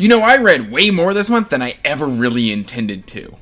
You know, I read way more this month than I ever really intended to.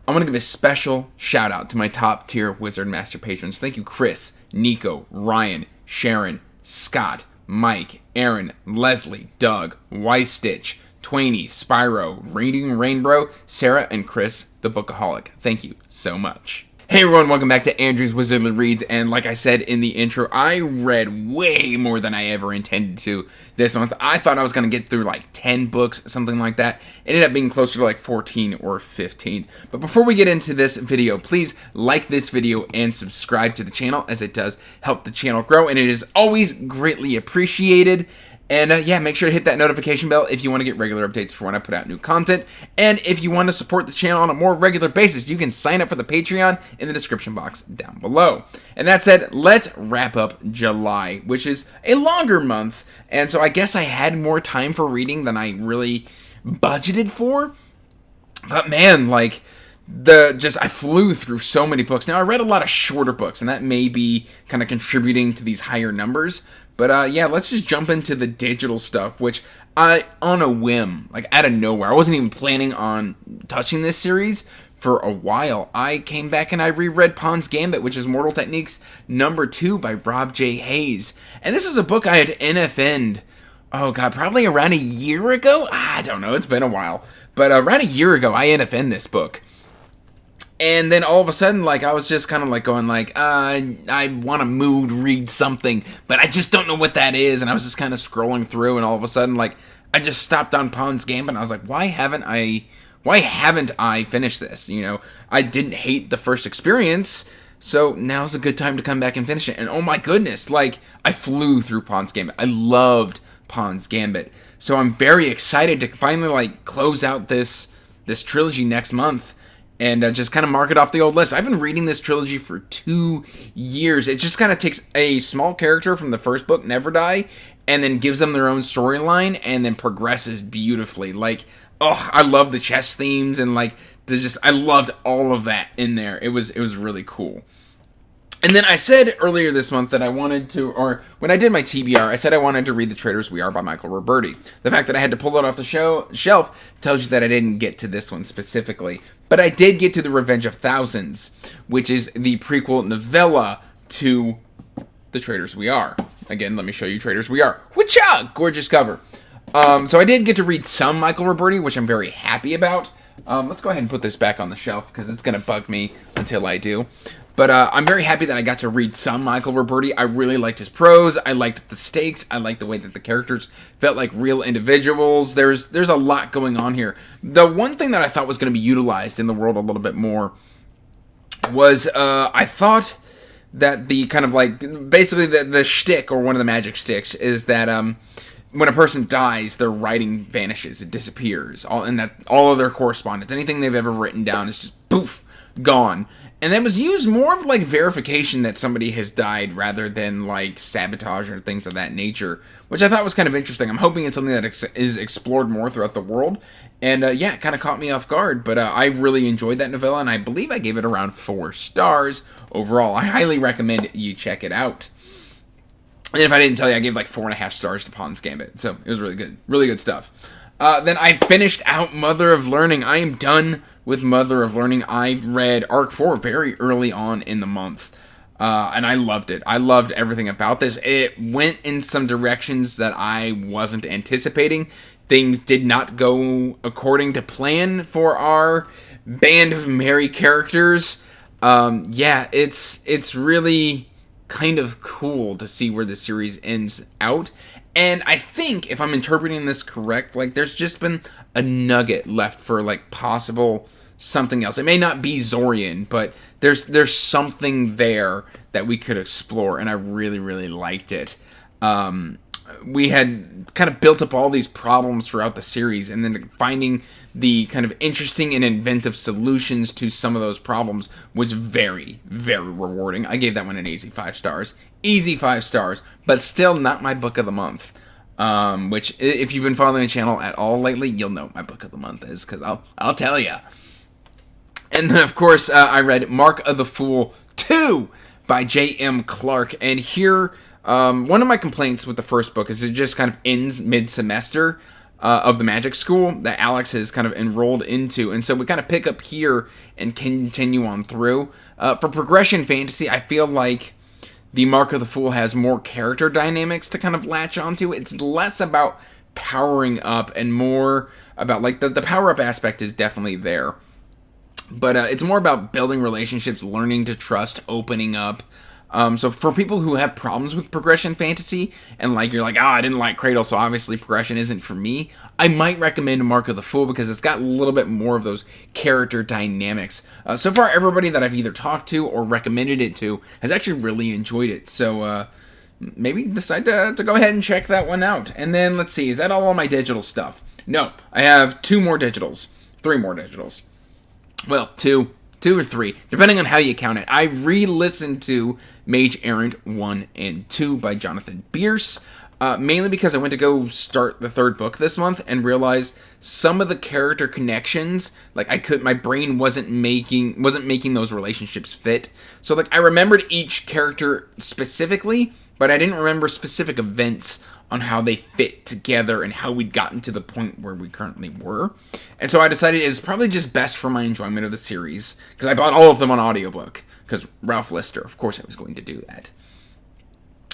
I want to give a special shout out to my top tier Wizard Master patrons. Thank you, Chris, Nico, Ryan, Sharon, Scott, Mike, Aaron, Leslie, Doug, Weistitch, Twainy, Spyro, Reading Rainbow, Sarah, and Chris, the Bookaholic. Thank you so much. Hey everyone, welcome back to Andrew's Wizardly Reads, and like I said in the intro, I read way more than I ever intended to this month. I thought I was going to get through like 10 books, something like that. It ended up being closer to like 14 or 15. But before we get into this video, please like this video and subscribe to the channel, as it does help the channel grow, and it is always greatly appreciated. And yeah, make sure to hit that notification bell if you want to get regular updates for when I put out new content. And if you want to support the channel on a more regular basis, you can sign up for the Patreon in the description box down below. And that said, let's wrap up July, which is a longer month. And so I guess I had more time for reading than I really budgeted for. But man, like, I flew through so many books. Now, I read a lot of shorter books, and that may be kind of contributing to these higher numbers. But yeah, let's just jump into the digital stuff, which on a whim, like out of nowhere, I wasn't even planning on touching this series for a while. I came back and I reread Pango's Gambit, which is Mortal Techniques #2 by Rob J. Hayes. And this is a book I had NFN'd, oh god, probably around a year ago? I don't know, it's been a while. But around a year ago, I NFN'd this book. And then all of a sudden, like, I was just kind of like going like, I want to mood read something, but I just don't know what that is. And I was just kind of scrolling through, and all of a sudden, like, I just stopped on Pango's Gambit, and I was like, why haven't I finished this? You know, I didn't hate the first experience, so now's a good time to come back and finish it. And oh my goodness, like, I flew through Pango's Gambit. I loved Pango's Gambit. So I'm very excited to finally, like, close out this trilogy next month. And just kind of mark it off the old list. I've been reading this trilogy for 2 years. It just kind of takes a small character from the first book, Never Die, and then gives them their own storyline, and then progresses beautifully. Like, oh, I love the chess themes, and like, I loved all of that in there. It was really cool. And then I said earlier this month that I wanted to, or when I did my TBR, I said I wanted to read The Traitors We Are by Michael Roberti. The fact that I had to pull it off the shelf tells you that I didn't get to this one specifically. But I did get to The Revenge of Thousands, which is the prequel novella to The Traitors We Are. Again, let me show you Traitors We Are. Whatcha! Gorgeous cover. So I did get to read some Michael Roberti, which I'm very happy about. Let's go ahead and put this back on the shelf, because it's going to bug me until I do. But I'm very happy that I got to read some Michael Roberti. I really liked his prose. I liked the stakes. I liked the way that the characters felt like real individuals. There's a lot going on here. The one thing that I thought was going to be utilized in the world a little bit more was I thought that the kind of like, basically the shtick, or one of the magic sticks, is that when a person dies, their writing vanishes. It disappears. And that all of their correspondence, anything they've ever written down, is just poof, gone. And that was used more of like verification that somebody has died, rather than like sabotage or things of that nature, which I thought was kind of interesting. I'm hoping it's something that is explored more throughout the world. And yeah, it kind of caught me off guard, but I really enjoyed that novella, and I believe I gave it around 4 stars overall. I highly recommend you check it out. And if I didn't tell you, I gave like 4.5 stars to Pango's Gambit, so it was really good stuff. Then I finished out Mother of Learning. I am done with Mother of Learning. I've read Arc 4 very early on in the month, and I loved it. I loved everything about this. It went in some directions that I wasn't anticipating. Things did not go according to plan for our band of merry characters. Yeah, it's really kind of cool to see where the series ends out. And I think, if I'm interpreting this correct, like, there's just been a nugget left for, like, possible something else. It may not be Zorian, but there's something there that we could explore, and I really, really liked it. We had kind of built up all these problems throughout the series, and then finding the kind of interesting and inventive solutions to some of those problems was very, very rewarding. I gave that one an easy 5 stars. Easy 5 stars, but still not my book of the month. Which, if you've been following the channel at all lately, you'll know what my book of the month is, because I'll tell you. And then, of course, I read Mark of the Fool 2 by J.M. Clark. And here, one of my complaints with the first book is it just kind of ends mid-semester of the magic school that Alex has kind of enrolled into. And so we kind of pick up here and continue on through. For progression fantasy, I feel like the Mark of the Fool has more character dynamics to kind of latch onto. It's less about powering up and more about, like, the power-up aspect is definitely there. But it's more about building relationships, learning to trust, opening up. So for people who have problems with progression fantasy, and like you're like, I didn't like Cradle, so obviously progression isn't for me, I might recommend Mark of the Fool because it's got a little bit more of those character dynamics. So far, everybody that I've either talked to or recommended it to has actually really enjoyed it. So maybe decide to go ahead and check that one out. And then, let's see, is that all my digital stuff? No, I have 3 more digitals. Well, two or three, depending on how you count it. I re-listened to Mage, Errand 1 and 2 by Jonathan Bierce, mainly because I went to go start the 3rd book this month and realized some of the character connections, like my brain wasn't making those relationships fit. So like I remembered each character specifically, but I didn't remember specific events on how they fit together and how we'd gotten to the point where we currently were. And so I decided it's probably just best for my enjoyment of the series, because I bought all of them on audiobook, because Ralph Lister, of course I was going to do that.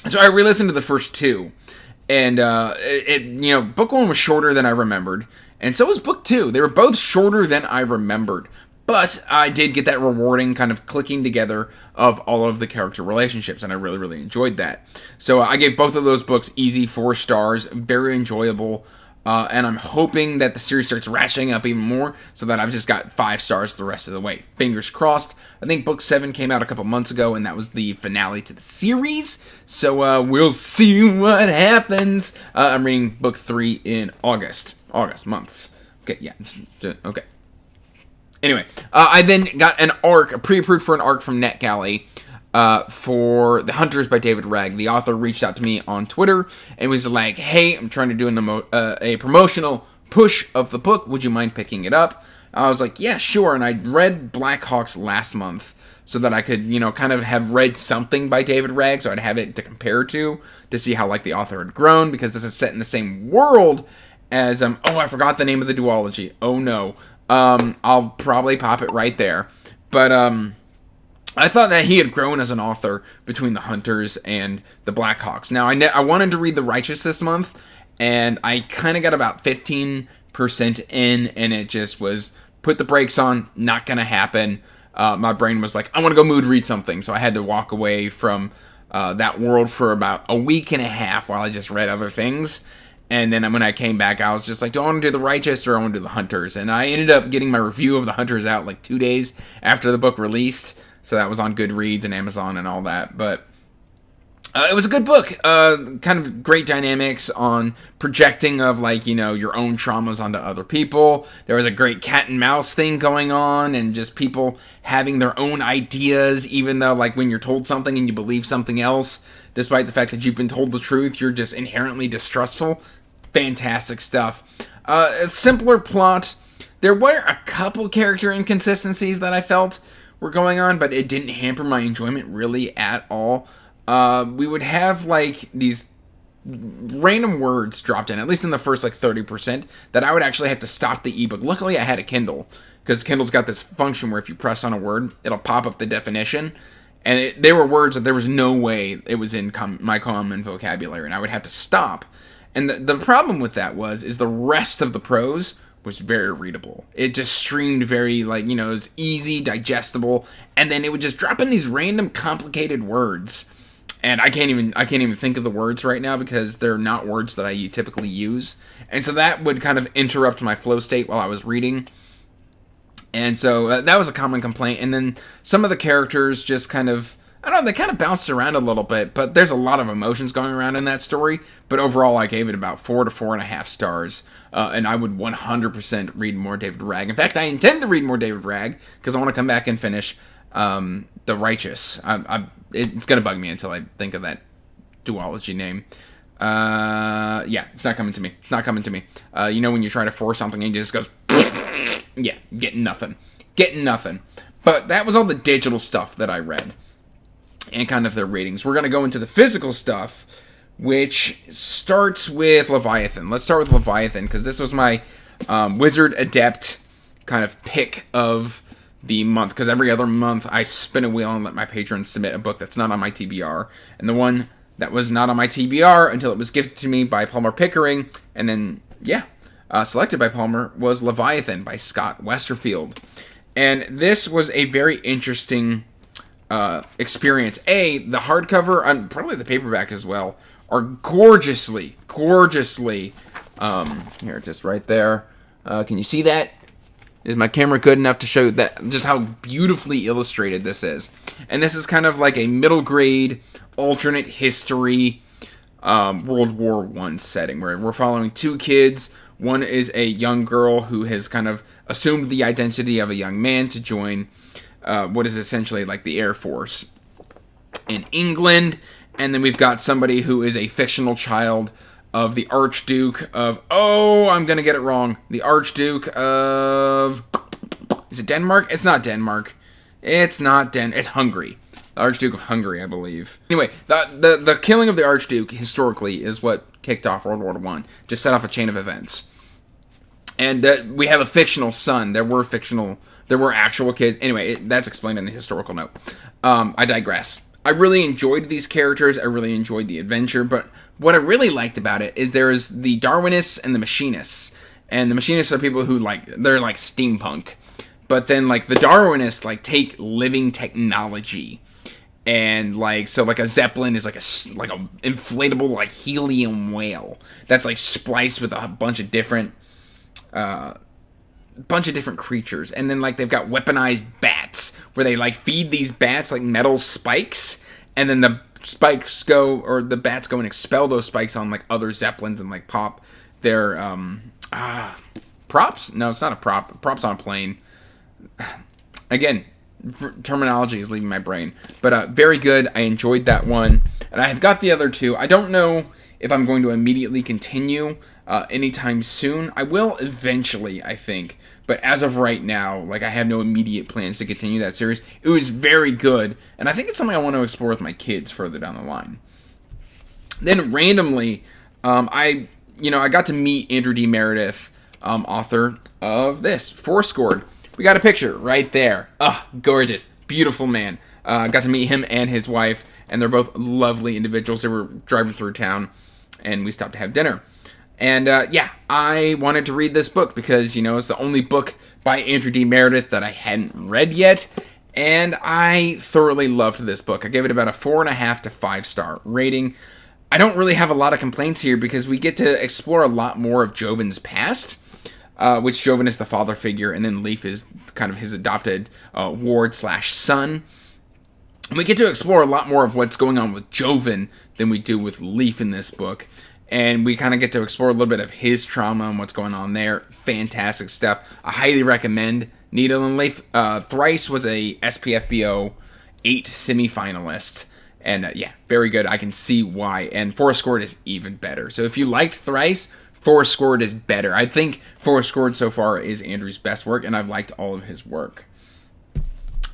And so I re-listened to the first 2, and book 1 was shorter than I remembered, and so was book 2. They were both shorter than I remembered. But I did get that rewarding kind of clicking together of all of the character relationships, and I really, really enjoyed that. So I gave both of those books easy 4 stars, very enjoyable, and I'm hoping that the series starts ratcheting up even more so that I've just got 5 stars the rest of the way. Fingers crossed. I think book 7 came out a couple months ago, and that was the finale to the series, so we'll see what happens. I'm reading book 3 in August months. Okay, yeah, okay. Anyway, I then got pre-approved for an arc from NetGalley for The Hunters by David Ragg. The author reached out to me on Twitter and was like, hey, I'm trying to do a promotional push of the book. Would you mind picking it up? I was like, yeah, sure. And I read Blackhawks last month so that I could, kind of have read something by David Ragg, so I'd have it to compare to see how, like, the author had grown, because this is set in the same world as, I forgot the name of the duology. Oh, no. I'll probably pop it right there. But, I thought that he had grown as an author between The Hunters and the Blackhawks. Now, I wanted to read The Righteous this month, and I kind of got about 15% in, and it just was, put the brakes on, not gonna happen. My brain was like, I want to go mood read something, so I had to walk away from that world for about a week and a half while I just read other things. And then when I came back, I was just like, do I want to do The Righteous or I want to do The Hunters? And I ended up getting my review of The Hunters out like 2 days after the book released. So that was on Goodreads and Amazon and all that. But it was a good book. Kind of great dynamics on projecting of, like, your own traumas onto other people. There was a great cat and mouse thing going on, and just people having their own ideas, even though, like, when you're told something and you believe something else, despite the fact that you've been told the truth, you're just inherently distrustful. Fantastic stuff. A simpler plot. There were a couple character inconsistencies that I felt were going on, but it didn't hamper my enjoyment really at all. We would have, like, these random words dropped in, at least in the first, like, 30%, that I would actually have to stop the ebook. Luckily, I had a Kindle, because Kindle's got this function where if you press on a word, it'll pop up the definition. And they were words that there was no way it was in my common vocabulary, and I would have to stop. And the problem with that is the rest of the prose was very readable. It just streamed very, like, it was easy, digestible, and then it would just drop in these random complicated words. And I can't even think of the words right now because they're not words that I typically use. And so that would kind of interrupt my flow state while I was reading. And so that was a common complaint. And then some of the characters just kind of, I don't know, they kind of bounced around a little bit, but there's a lot of emotions going around in that story. But overall, I gave it about 4 to 4.5 stars. And I would 100% read more David Ragg. In fact, I intend to read more David Ragg because I want to come back and finish The Righteous. It's going to bug me until I think of that duology name. Yeah, it's not coming to me. When you try to force something and it just goes, yeah, getting nothing. getting nothing. But that was all the digital stuff that I read and kind of their ratings. We're going to go into the physical stuff, which starts with Leviathan. Let's start with Leviathan, because this was my Wizard Adept kind of pick of the month, because every other month I spin a wheel and let my patrons submit a book that's not on my TBR. And the one that was not on my TBR until it was gifted to me by Palmer Pickering, and then, selected by Palmer, was Leviathan by Scott Westerfield. And this was a very interesting experience. The hardcover, and probably the paperback as well, are gorgeously, here, just right there. Can you see that? Is my camera good enough to show that just how beautifully illustrated this is? And this is kind of like a middle grade alternate history World War I setting, where we're following two kids. One is a young girl who has kind of assumed the identity of a young man to join what is essentially like the Air Force in England. And then we've got somebody who is a fictional child of the Archduke of, I'm going to get it wrong. The Archduke of, is it Denmark? It's not Denmark. It's Hungary. The Archduke of Hungary, I believe. Anyway, the killing of the Archduke historically is what kicked off World War I. Just set off a chain of events. And we have a fictional son. There were actual kids. Anyway, that's explained in the historical note. I digress. I really enjoyed these characters. I really enjoyed the adventure. But what I really liked about it is there's the Darwinists and the Machinists. And the Machinists are people who they're like steampunk. But then like the Darwinists take living technology. And so a Zeppelin is like a inflatable helium whale that's spliced with a bunch of different creatures. And then they've got weaponized bats where they feed these bats metal spikes, and then the bats go and expel those spikes on other Zeppelins and pop their props. No, it's not a prop. Props on a plane. Again, terminology is leaving my brain, but very good. I enjoyed that one, and I have got the other two. I don't know if I'm going to immediately continue anytime soon. I will eventually, I think, but as of right now, I have no immediate plans to continue that series. It was very good, and I think it's something I want to explore with my kids further down the line. Then randomly, I got to meet Andrew D. Meredith, author of this, Fourscored. We got a picture right there. Gorgeous. Beautiful man. Got to meet him and his wife, and they're both lovely individuals. They were driving through town, and we stopped to have dinner. And, I wanted to read this book because, it's the only book by Andrew D. Meredith that I hadn't read yet, and I thoroughly loved this book. I gave it about a 4.5 to 5-star rating. I don't really have a lot of complaints here because we get to explore a lot more of Joven's past, which Joven is the father figure, and then Leif is kind of his adopted ward/son. And we get to explore a lot more of what's going on with Joven than we do with Leif in this book. And we kind of get to explore a little bit of his trauma and what's going on there. Fantastic stuff. I highly recommend Needle and Leif. Thrice was a SPFBO 8 semifinalist. And very good. I can see why. And Fourscored is even better. So if you liked Thrice, Fourscored is better. I think Fourscored so far is Andrew's best work, and I've liked all of his work.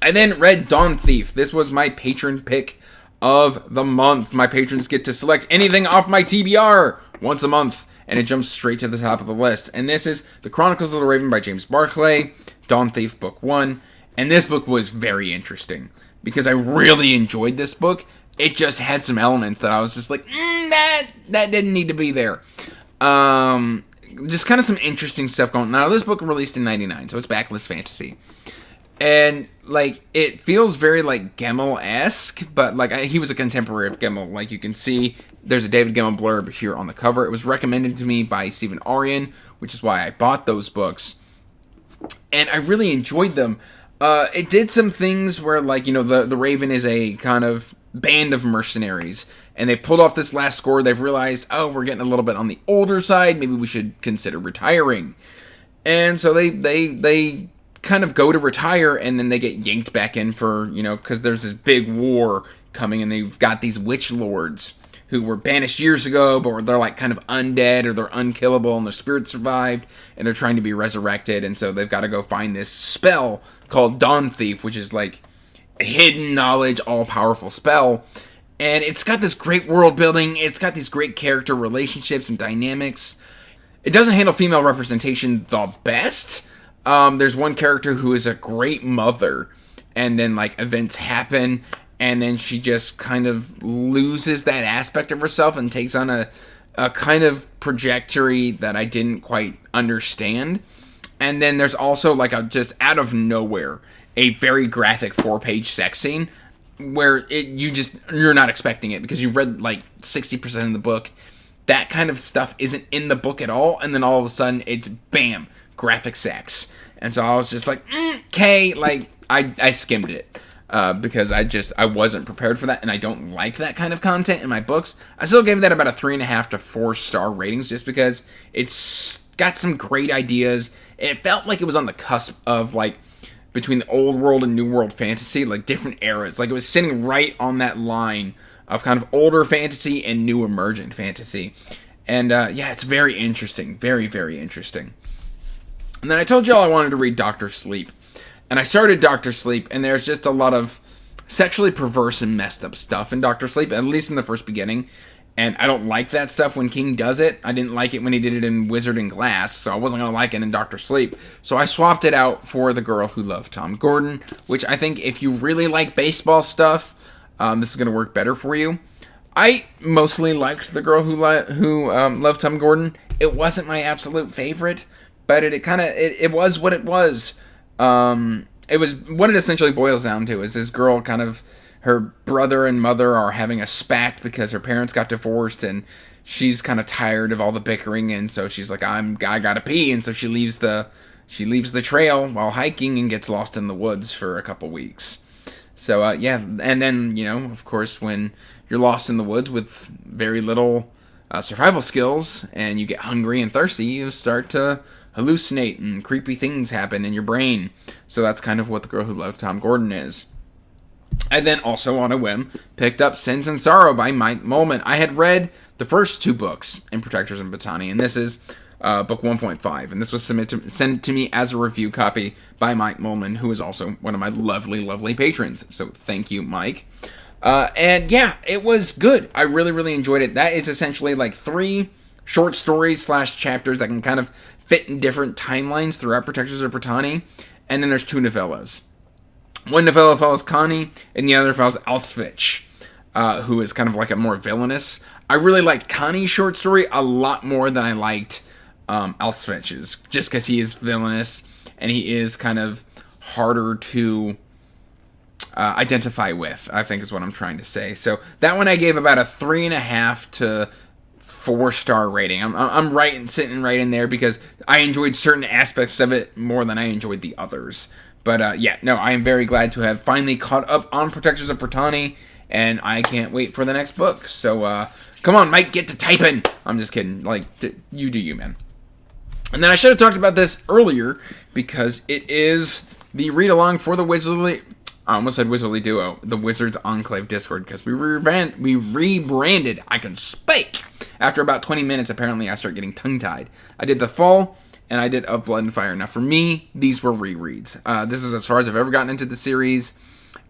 I then read Dawn Thief. This was my patron pick of the month. My patrons get to select anything off my TBR once a month, and it jumps straight to the top of the list. And this is The Chronicles of the Raven by James Barclay, Dawn Thief Book 1. And this book was very interesting because I really enjoyed this book. It just had some elements that I was just that didn't need to be there. Just kind of some interesting stuff going on. Now, this book released in 99, so it's backlist fantasy. And, it feels very, Gemmell-esque, but, he was a contemporary of Gemmell. You can see, there's a David Gemmell blurb here on the cover. It was recommended to me by Stephen Arian, which is why I bought those books. And I really enjoyed them. It did some things where, the Raven is a kind of band of mercenaries, and they pulled off this last score. They've realized, we're getting a little bit on the older side. Maybe we should consider retiring. And so they kind of go to retire, and then they get yanked back in for, because there's this big war coming, and they've got these witch lords who were banished years ago, but they're like kind of undead or they're unkillable and their spirits survived and they're trying to be resurrected. And so they've got to go find this spell called Dawn Thief, which is like a hidden knowledge, all-powerful spell. And it's got this great world building. It's got these great character relationships and dynamics. It doesn't handle female representation the best. There's one character who is a great mother, and then like events happen, and then she just kind of loses that aspect of herself and takes on a kind of trajectory that I didn't quite understand. And then there's also like a just out of nowhere a very graphic 4-page sex scene where you're not expecting it because you've read like 60% of the book. That kind of stuff isn't in the book at all, and then all of a sudden it's bam, graphic sex. And so I was just like, okay, like I skimmed it because I wasn't prepared for that, and I don't like that kind of content in my books. I still gave that about a 3.5 to 4-star ratings just because it's got some great ideas. It felt like it was on the cusp of like between the old world and new world fantasy, like different eras. Like it was sitting right on that line of kind of older fantasy and new emergent fantasy. And yeah, it's very interesting. Very, very interesting. And then I told y'all I wanted to read Dr. Sleep. And I started Dr. Sleep, and there's just a lot of sexually perverse and messed up stuff in Dr. Sleep, at least in the first beginning. And I don't like that stuff when King does it. I didn't like it when he did it in Wizard and Glass, so I wasn't going to like it in Dr. Sleep. So I swapped it out for The Girl Who Loved Tom Gordon, which I think if you really like baseball stuff, this is going to work better for you. I mostly liked The Girl Who Loved Tom Gordon. It wasn't my absolute favorite, but it was what it was. It was what it essentially boils down to is this girl kind of, her brother and mother are having a spat because her parents got divorced, and she's kind of tired of all the bickering, and so she's like, I gotta pee, and so she leaves the trail while hiking and gets lost in the woods for a couple weeks. So yeah, and then of course when you're lost in the woods with very little survival skills and you get hungry and thirsty, you start to hallucinate and creepy things happen in your brain. So that's kind of what The Girl Who Loved Tom Gordon is. I then also, on a whim, picked up Sins and Sorrow by Mike Molman. I had read the first 2 books in Protectors and Botany, and this is book 1.5. And this was sent to me as a review copy by Mike Molman, who is also one of my lovely, lovely patrons. So thank you, Mike. And yeah, it was good. I really, really enjoyed it. That is essentially like 3 short stories / chapters that can kind of fit in different timelines throughout Protectors of Botany. And then there's 2 novellas. One novella follows Connie, and the other follows Alsvich, who is kind of like a more villainous. I really liked Connie's short story a lot more than I liked Alsvich's, just because he is villainous, and he is kind of harder to identify with, I think is what I'm trying to say. So that one I gave about a 3.5 to 4-star rating. I'm sitting right in there because I enjoyed certain aspects of it more than I enjoyed the others. But yeah, no, I am very glad to have finally caught up on Protectors of Botany, and I can't wait for the next book. So come on, Mike, get to typing. I'm just kidding. Like, you do you, man. And then I should have talked about this earlier because it is the read-along for the Wizardly... I almost said Wizardly Duo, the Wizards Enclave Discord, because we rebranded. I can speak. After about 20 minutes, apparently, I start getting tongue-tied. I did The Fall, and I did Of Blood and Fire. Now, for me, these were rereads. This is as far as I've ever gotten into the series.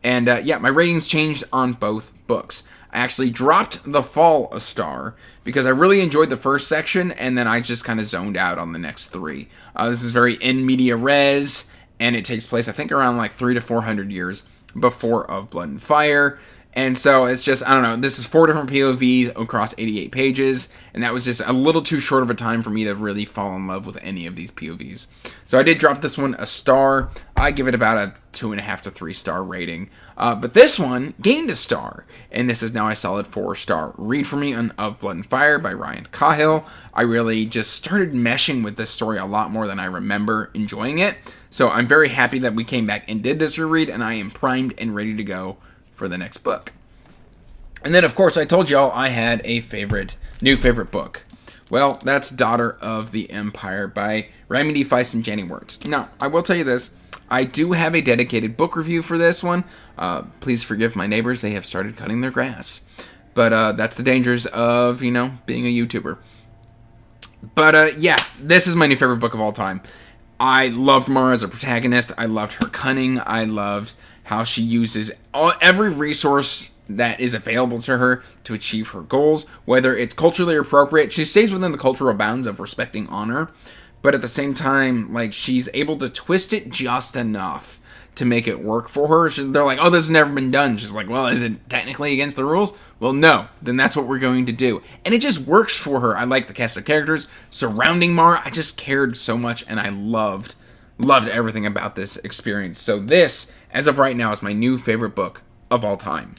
And yeah, my ratings changed on both books. I actually dropped The Fall a star because I really enjoyed the first section, and then I just kind of zoned out on the next 3. This is very in media res, and it takes place, I think, around like 300 to 400 years before Of Blood and Fire. And so it's just, I don't know, this is 4 different POVs across 88 pages, and that was just a little too short of a time for me to really fall in love with any of these POVs. So I did drop this one a star. I give it about a 2.5 to 3-star rating. But this one gained a star, and this is now a solid 4-star read for me on Of Blood and Fire by Ryan Cahill. I really just started meshing with this story a lot more than I remember enjoying it. So I'm very happy that we came back and did this reread, and I am primed and ready to go for the next book. And then, of course, I told y'all I had a new favorite book. Well, that's Daughter of the Empire by Remedy Feist and Jenny Wirtz. Now, I will tell you this. I do have a dedicated book review for this one. Please forgive my neighbors. They have started cutting their grass. But that's the dangers of, being a YouTuber. But yeah, this is my new favorite book of all time. I loved Mara as a protagonist. I loved her cunning. I loved how she uses every resource that is available to her to achieve her goals, whether it's culturally appropriate. She stays within the cultural bounds of respecting honor, but at the same time, like, she's able to twist it just enough to make it work for her. They're like, oh, this has never been done. She's like, well, is it technically against the rules? Well, no. Then that's what we're going to do. And it just works for her. I like the cast of characters surrounding Mara. I just cared so much, and I loved everything about this experience. So this, as of right now, is my new favorite book of all time.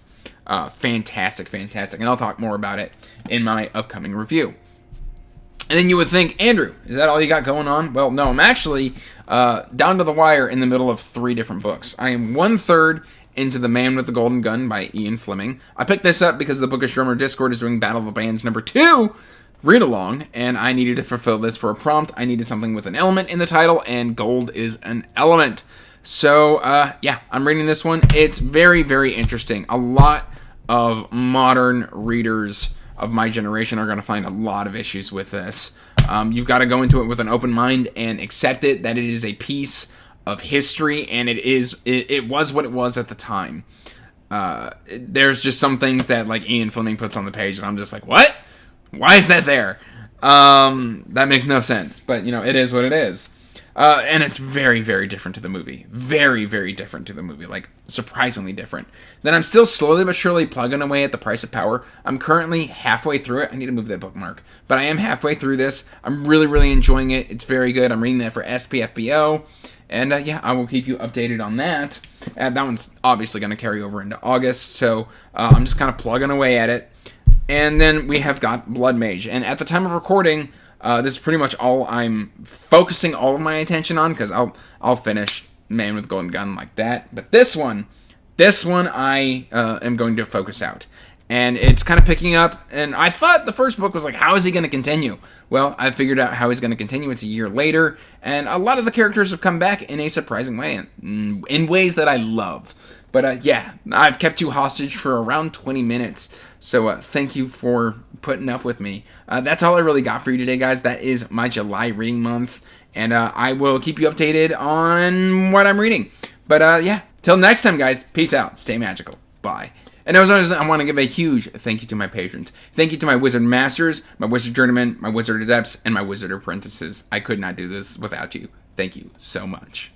Fantastic. And I'll talk more about it in my upcoming review. And then you would think, Andrew, is that all you got going on? Well, no, I'm actually down to the wire in the middle of 3 different books. I am 1/3 into The Man with the Golden Gun by Ian Fleming. I picked this up because the Bookish Drummer Discord is doing Battle of the Bands #2 read along, and I needed to fulfill this for a prompt. I needed something with an element in the title, and gold is an element. So, yeah, I'm reading this one. It's very, very interesting. A lot of modern readers of my generation are going to find a lot of issues with this. You've got to go into it with an open mind and accept it, that it is a piece of history, and it was what it was at the time. There's just some things that, like, Ian Fleming puts on the page, and I'm just like, what? Why is that there? That makes no sense, but, it is what it is. And it's very, very different to the movie. Very, very different to the movie. Like, surprisingly different. Then I'm still slowly but surely plugging away at The Price of Power. I'm currently halfway through it. I need to move that bookmark. But I am halfway through this. I'm really, really enjoying it. It's very good. I'm reading that for SPFBO. And, yeah, I will keep you updated on that. That one's obviously going to carry over into August. So I'm just kind of plugging away at it. And then we have got Blood Mage. And at the time of recording, this is pretty much all I'm focusing all of my attention on, because I'll finish Man with Golden Gun like that. But this one I am going to focus out. And it's kind of picking up, and I thought the first book was like, how is he going to continue? Well, I figured out how he's going to continue. It's a year later, and a lot of the characters have come back in a surprising way, in ways that I love. But yeah, I've kept you hostage for around 20 minutes, so thank you for putting up with me. That's all I really got for you today, guys. That is my July reading month, and I will keep you updated on what I'm reading. But yeah, till next time, guys, peace out. Stay magical. Bye. And as always, I want to give a huge thank you to my patrons. Thank you to my Wizard Masters, my Wizard Journeymen, my Wizard Adepts, and my Wizard Apprentices. I could not do this without you. Thank you so much.